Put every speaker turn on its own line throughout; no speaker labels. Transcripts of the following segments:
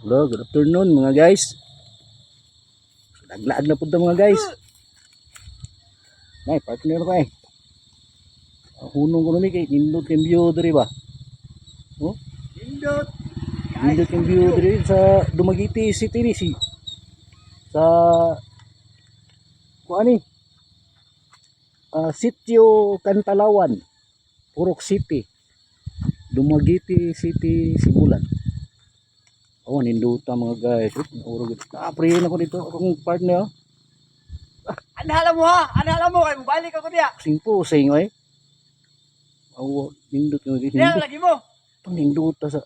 Hello, good afternoon mga guys. Laglaag na po mga guys. Nay, partner ko eh. Hunong ko na kay nindot yung view diri ba? Oh? Nindot yung view diri sa Dumaguete City ni si. Sa kuani? Sitio Cantalawan, Purok City. Dumaguete City, Sibulan. Oh, ninduta mga guys. Urog. Pre na ko dito akong partner.
Anhala mo ha, anhala mo kay balik ako diya.
Singpo sing oy. Aw, nindut yung
Diya
nindut.
lagi mo.
Ninduta sa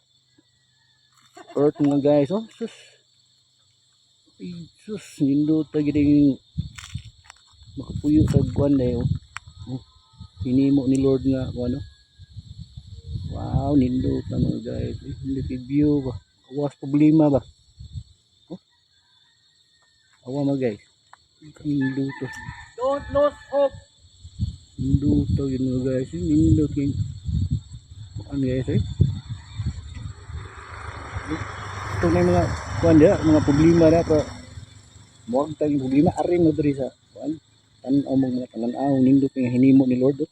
earth mga guys. Oh, sus. Ay, sus, ninduta giding makapuyo sa kuan na yun. Oh, hinimo ni Lord nga ano. Wow, ninduta mga guys. Hindi view ba. Awas problema ba? Oh? Awa mga guys. Ninduto.
Don't lose hope.
Ninduto yun mga guys. Ninduto yung ano guys eh. Ito may mga kuan dia, mga problema na pa. Muwag tayong problema. Arin mo diri sa kuan. Tanaw mo mga tanaw. Ninduto yung hinimo ni Lord.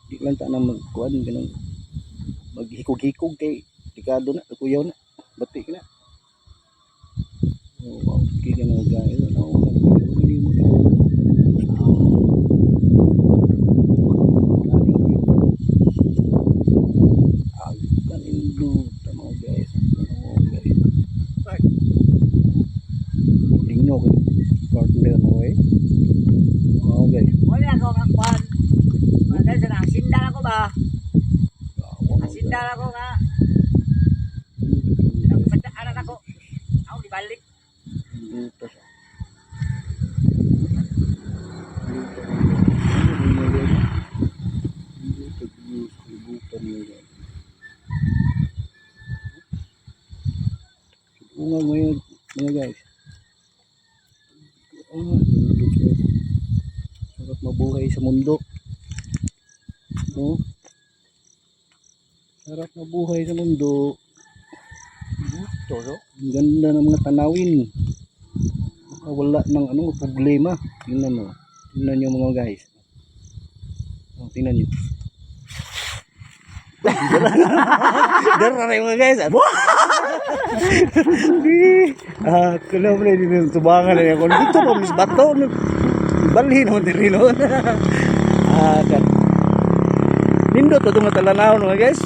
Di lang ta na magkuan. Maghikog-hikog kay tikado na, kuyaw na, batik na. Oh, wow, kaya mga guys, ano, hindi mo ito. Agad indo, mga guys, mga guys. Tingno ko, partner na eh. Mga guys.
Wala ako kakwan. Madal sa nasindal ako ba? Nasindal ako nga. Anak ako. Ako dibalik.
Dito siya. Dito kalibutan nila. Ungang ngayon mga guys. Sarap mabuhay sa mundo. No? Sarap mabuhay sa mundo. Ito, no? Ang ganda ng mga tanawin. Wala ng anong problema. Tingnan mo. Tingnan nyo mga guys. Oh, tingnan nyo. Dara na yung mga guys. Kala mo na din tubangan na ako. Dito pa mis bato. Balhin naman din rin. Nindot ito mga talanaw mga guys.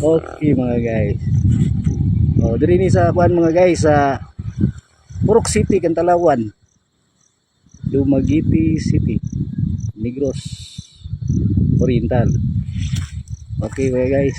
Okay mga guys. Oh, diri ni sa kuan mga guys sa Purok City, Cantalawan. Dumaguete City, Negros Oriental. Okay mga guys.